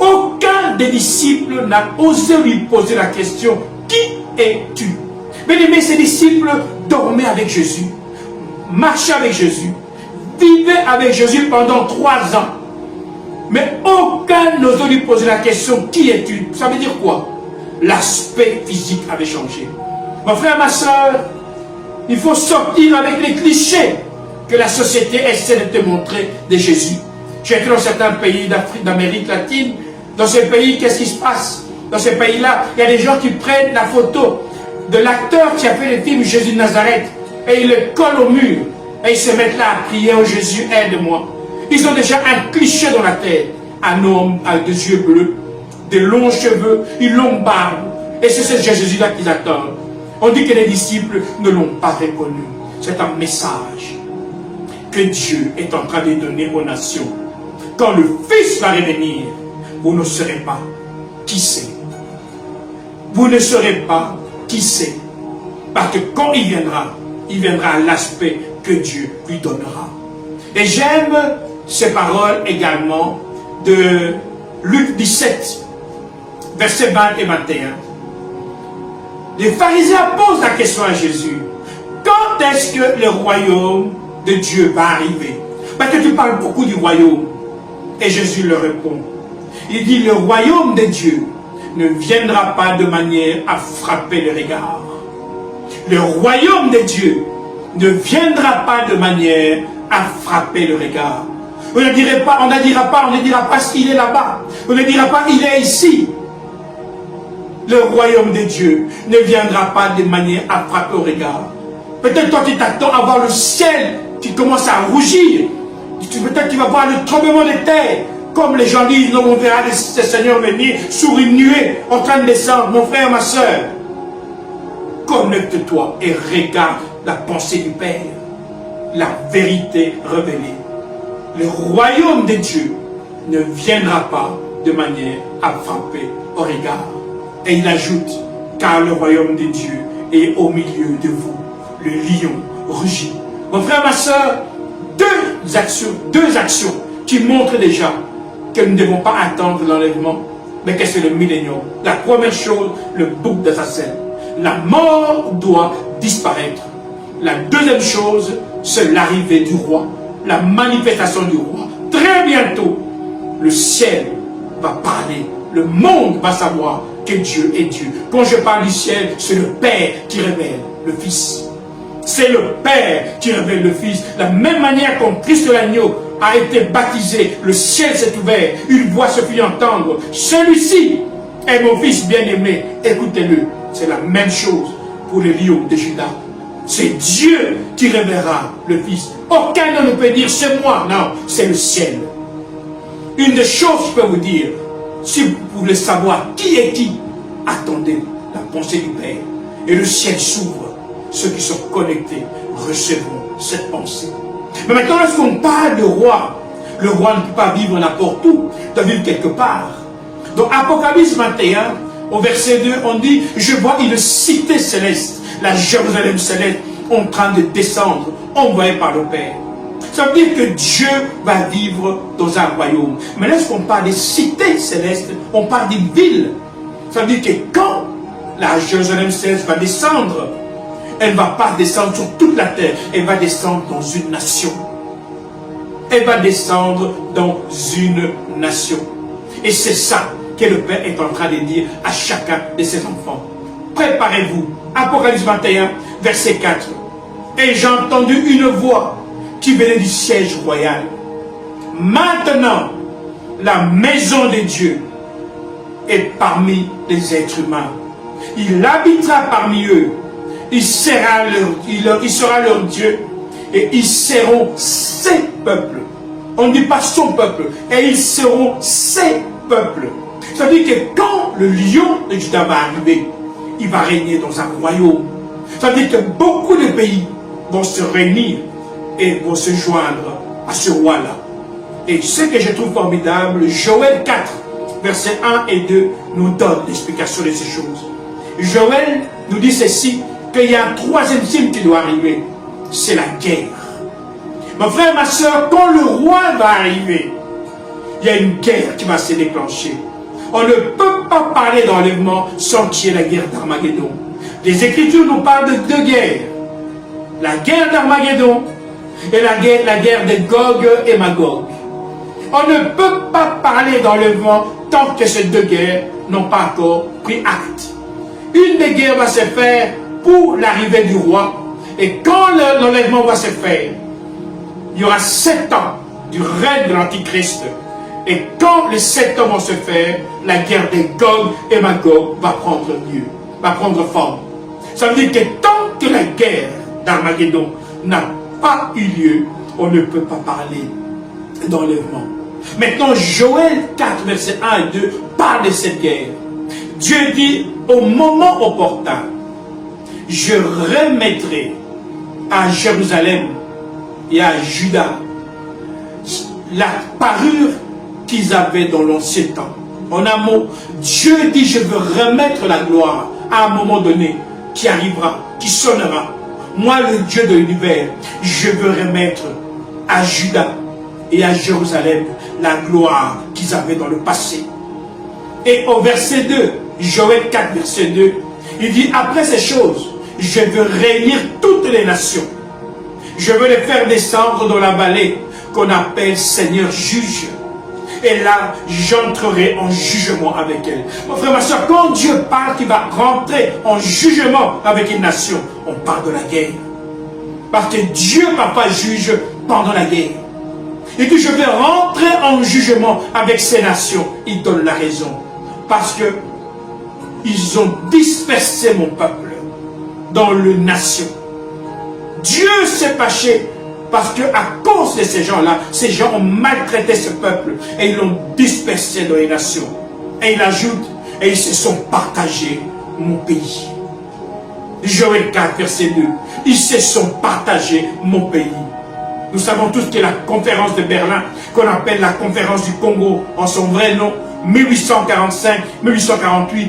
Aucun des disciples n'a osé lui poser la question, qui es-tu? Mais ces disciples dormaient avec Jésus, marchaient avec Jésus, vivaient avec Jésus pendant 3 ans. Mais aucun n'osait lui poser la question, qui es-tu? Ça veut dire quoi? L'aspect physique avait changé. Mon frère, ma soeur, il faut sortir avec les clichés que la société essaie de te montrer de Jésus. J'ai été dans certains pays d'Afrique, d'Amérique latine. Dans ces pays, qu'est-ce qui se passe? Dans ces pays-là, il y a des gens qui prennent la photo de l'acteur qui a fait le film Jésus de Nazareth et ils le collent au mur et ils se mettent là à prier, oh Jésus, aide-moi. Ils ont déjà un cliché dans la tête. Un homme avec des yeux bleus, des longs cheveux, une longue barbe. Et c'est ce Jésus-là qu'ils attendent. On dit que les disciples ne l'ont pas reconnu. C'est un message que Dieu est en train de donner aux nations. Quand le Fils va revenir, vous ne saurez pas qui c'est. Vous ne saurez pas qui c'est. Parce que quand il viendra à l'aspect que Dieu lui donnera. Et j'aime ces paroles également de Luc 17, versets 20 et 21. Les pharisiens posent la question à Jésus. Quand est-ce que le royaume de Dieu va arriver? Parce que tu parles beaucoup du royaume. Et Jésus leur répond. Il dit, le royaume de Dieu ne viendra pas de manière à frapper le regard. Le royaume de Dieu ne viendra pas de manière à frapper le regard. On ne dira pas qu'il est là-bas. On ne dira pas il est ici. Le royaume de Dieu ne viendra pas de manière à frapper au regard. Peut-être toi tu t'attends à voir le ciel qui commence à rougir. Peut-être tu vas voir le tremblement de terre. Comme les gens disent, non, on verra le Seigneur venir sur une nuée en train de descendre. Mon frère, ma soeur, connecte-toi et regarde la pensée du Père. La vérité révélée. Le royaume de Dieu ne viendra pas de manière à frapper au regard. Et il ajoute, car le royaume de Dieu est au milieu de vous. Le lion rugit. Mon frère, ma soeur, deux actions qui montrent déjà que nous ne devons pas attendre l'enlèvement, mais que c'est le millénium. La première chose, le bouc d'Azazel. La mort doit disparaître. La deuxième chose, c'est l'arrivée du roi. La manifestation du roi. Très bientôt, le ciel va parler. Le monde va savoir que Dieu est Dieu. Quand je parle du ciel, c'est le Père qui révèle le Fils. C'est le Père qui révèle le Fils. De la même manière quand Christ l'agneau a été baptisé, le ciel s'est ouvert, une voix se fit entendre. Celui-ci est mon Fils bien-aimé, écoutez-le. C'est la même chose pour le lion de Juda. C'est Dieu qui révélera le Fils. Aucun ne peut dire c'est moi. Non, c'est le ciel. Une des choses que je peux vous dire, si vous voulez savoir qui est qui, attendez la pensée du Père. Et le ciel s'ouvre. Ceux qui sont connectés recevront cette pensée. Mais maintenant, lorsqu'on parle de roi, le roi ne peut pas vivre n'importe où, il doit vivre quelque part. Donc, Apocalypse 21, au verset 2, on dit, je vois une cité céleste, la Jérusalem céleste, en train de descendre, envoyée par le Père. Ça veut dire que Dieu va vivre dans un royaume. Mais lorsqu'on parle des cités célestes, on parle d'une ville. Ça veut dire que quand la Jérusalem céleste va descendre, elle ne va pas descendre sur toute la terre, elle va descendre dans une nation. Elle va descendre dans une nation. Et c'est ça que le Père est en train de dire à chacun de ses enfants. Préparez-vous. Apocalypse 21, verset 4. Et j'ai entendu une voix qui venait du siège royal. Maintenant, la maison de Dieu est parmi les êtres humains. Il habitera parmi eux. Il sera leur Dieu. Et ils seront ses peuples. On ne dit pas son peuple. Et ils seront ses peuples. Ça veut dire que quand le lion de Juda va arriver, il va régner dans un royaume. Ça veut dire que beaucoup de pays vont se réunir et vont se joindre à ce roi-là. Et ce que je trouve formidable, Joël 4, versets 1 et 2, nous donne l'explication de ces choses. Joël nous dit ceci, qu'il y a un troisième signe qui doit arriver, c'est la guerre. Mon frère, ma soeur, quand le roi va arriver, il y a une guerre qui va se déclencher. On ne peut pas parler d'enlèvement sans qu'il y ait la guerre d'Armageddon. Les Écritures nous parlent de deux guerres. La guerre d'Armageddon et la guerre de Gog et Magog. On ne peut pas parler d'enlèvement tant que ces deux guerres n'ont pas encore pris acte. Une des guerres va se faire pour l'arrivée du roi. Et quand l'enlèvement va se faire, il y aura 7 ans du règne de l'Antichrist. Et quand les 7 ans vont se faire, la guerre de Gog et Magog va prendre lieu, va prendre forme. Ça veut dire que tant que la guerre d'Armageddon n'a pas eu lieu, on ne peut pas parler d'enlèvement. Maintenant, Joël 4, versets 1 et 2 parle de cette guerre. Dieu dit, au moment opportun, je remettrai à Jérusalem et à Juda la parure qu'ils avaient dans l'ancien temps. En un mot, Dieu dit, je veux remettre la gloire à un moment donné qui arrivera, qui sonnera. Moi, le Dieu de l'univers, je veux remettre à Juda et à Jérusalem la gloire qu'ils avaient dans le passé. Et au verset 2, Joël 4, verset 2, il dit, après ces choses, je veux réunir toutes les nations. Je veux les faire descendre dans la vallée qu'on appelle Seigneur juge. Et là, j'entrerai en jugement avec elle. Mon frère, ma soeur, quand Dieu parle qu'il va rentrer en jugement avec une nation, on parle de la guerre. Parce que Dieu parfois juge pendant la guerre. Et que je vais rentrer en jugement avec ces nations. Il donne la raison. Parce que ils ont dispersé mon peuple dans les nations. Dieu s'est fâché parce que à cause de ces gens-là, ces gens ont maltraité ce peuple et ils l'ont dispersé dans les nations. Et il ajoute, et ils se sont partagés mon pays. Joël 4, verset 2. Ils se sont partagés mon pays. Nous savons tous que la conférence de Berlin, qu'on appelle la conférence du Congo, en son vrai nom, 1845-1848,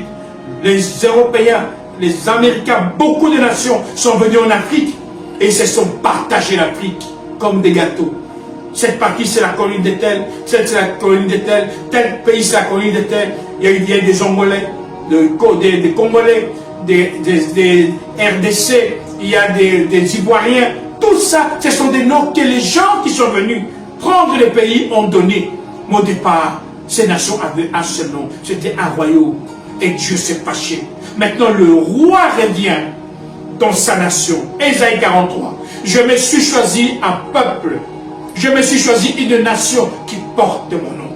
les Européens, les Américains, beaucoup de nations sont venus en Afrique et ils se sont partagés l'Afrique comme des gâteaux. Cette partie c'est la colonie de tel, cette c'est la colonie de tel pays c'est la colonie de tel. Il y a des Angolais, des Congolais, des RDC, il y a des Ivoiriens. Tout ça, ce sont des noms que les gens qui sont venus prendre les pays ont donné. Mais au départ, ces nations avaient un seul nom, c'était un royaume. Et Dieu s'est fâché. Maintenant, le roi revient dans sa nation. Ésaïe 43. Je me suis choisi un peuple. Je me suis choisi une nation qui porte mon nom.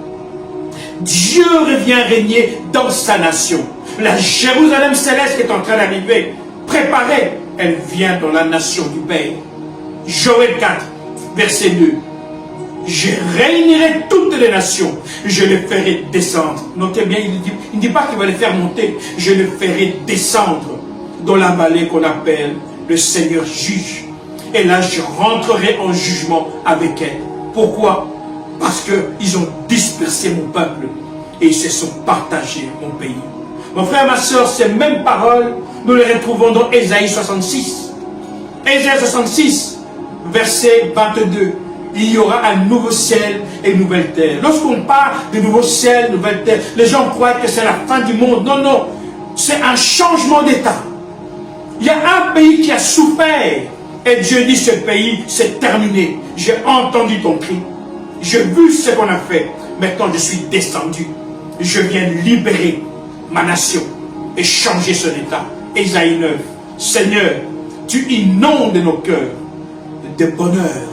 Dieu revient régner dans sa nation. La Jérusalem céleste est en train d'arriver. Préparée, elle vient dans la nation du Père. Joël 4, verset 2. Je réunirai toutes les nations, je les ferai descendre. Notez bien, il ne dit pas qu'il va les faire monter, je les ferai descendre dans la vallée qu'on appelle le Seigneur juge. Et là, je rentrerai en jugement avec elle. Pourquoi? Parce qu'ils ont dispersé mon peuple et ils se sont partagés mon pays. Mon frère, ma soeur, ces mêmes paroles, nous les retrouvons dans Ésaïe 66. Ésaïe 66, verset 22. Il y aura un nouveau ciel et une nouvelle terre. Lorsqu'on parle de nouveau ciel, nouvelle terre, les gens croient que c'est la fin du monde. Non, non, c'est un changement d'état. Il y a un pays qui a souffert et Dieu dit ce pays, c'est terminé. J'ai entendu ton cri. J'ai vu ce qu'on a fait. Maintenant, je suis descendu. Je viens libérer ma nation et changer son état. Ésaïe 9. Seigneur, tu inondes nos cœurs de bonheur.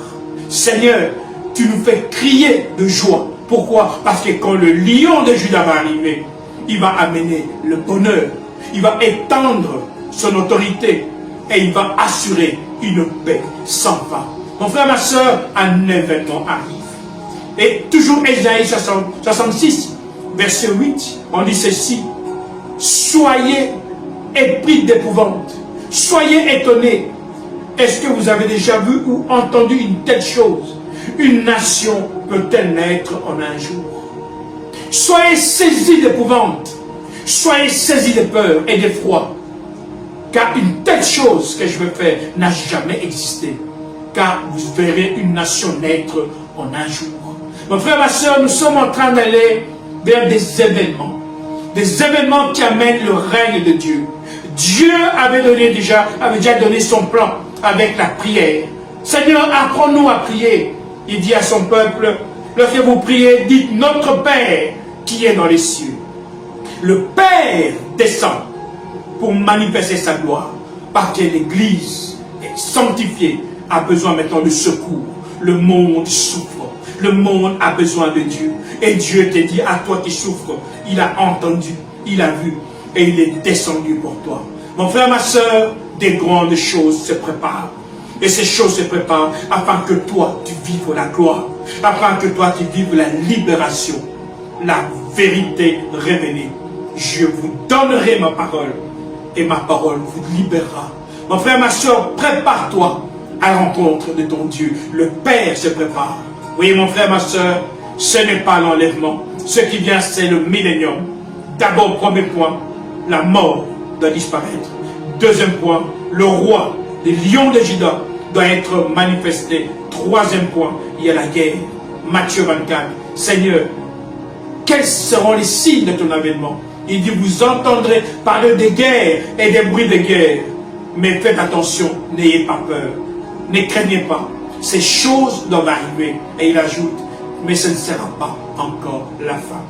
Seigneur, tu nous fais crier de joie. Pourquoi? Parce que quand le lion de Juda va arriver, il va amener le bonheur. Il va étendre son autorité et il va assurer une paix sans fin. Mon frère, ma soeur, un événement arrive. Et toujours Ésaïe 66, verset 8, on dit ceci. Soyez épris d'épouvante. Soyez étonnés. Est-ce que vous avez déjà vu ou entendu une telle chose? Une nation peut-elle naître en un jour? Soyez saisis d'épouvante. Soyez saisis de peur et d'effroi. Car une telle chose que je veux faire n'a jamais existé. Car vous verrez une nation naître en un jour. Mon frère, ma soeur, nous sommes en train d'aller vers des événements. Des événements qui amènent le règne de Dieu. Dieu avait déjà donné son plan avec la prière. Seigneur, apprends-nous à prier. Il dit à son peuple, lorsque vous priez, dites notre Père qui est dans les cieux. Le Père descend pour manifester sa gloire. Parce que l'Église est sanctifiée, a besoin maintenant de secours. Le monde souffre. Le monde a besoin de Dieu. Et Dieu te dit à toi qui souffres, il a entendu, il a vu et il est descendu pour toi. Mon frère, ma soeur, des grandes choses se préparent. Et ces choses se préparent afin que toi, tu vives la gloire. Afin que toi, tu vives la libération. La vérité révélée. Je vous donnerai ma parole. Et ma parole vous libérera. Mon frère, ma soeur, prépare-toi à la rencontre de ton Dieu. Le Père se prépare. Oui, mon frère, ma soeur, ce n'est pas l'enlèvement. Ce qui vient, c'est le millénium. D'abord, premier point, la mort doit disparaître. Deuxième point, le roi des lions de Juda doit être manifesté. Troisième point, il y a la guerre. Matthieu 24. Seigneur, quels seront les signes de ton avènement? Il dit, vous entendrez parler des guerres et des bruits de guerre. Mais faites attention, n'ayez pas peur. Ne craignez pas. Ces choses doivent arriver. Et il ajoute, mais ce ne sera pas encore la fin.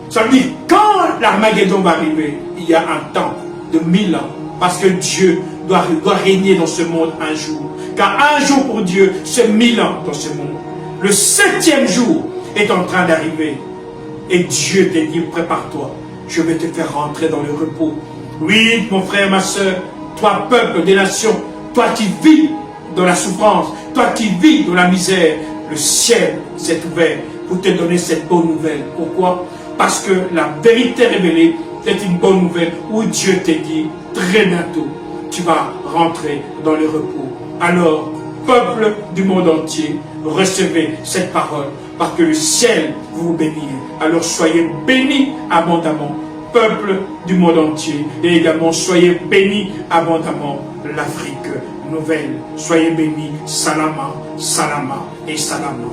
Ça veut dire, quand l'Armageddon va arriver, il y a un temps de 1000 ans. Parce que Dieu doit régner dans ce monde un jour. Car un jour pour Dieu, c'est 1000 ans dans ce monde. Le 7e jour est en train d'arriver. Et Dieu te dit, prépare-toi. Je vais te faire rentrer dans le repos. Oui, mon frère, ma soeur, toi, peuple des nations, toi qui vis dans la souffrance, toi qui vis dans la misère, le ciel s'est ouvert pour te donner cette bonne nouvelle. Pourquoi? Parce que la vérité révélée, c'est une bonne nouvelle où Dieu te dit, très bientôt, tu vas rentrer dans le repos. Alors, peuple du monde entier, recevez cette parole, parce que le ciel vous bénit. Alors soyez bénis abondamment, peuple du monde entier, et également soyez bénis abondamment l'Afrique nouvelle. Soyez bénis, salama, salama et salama.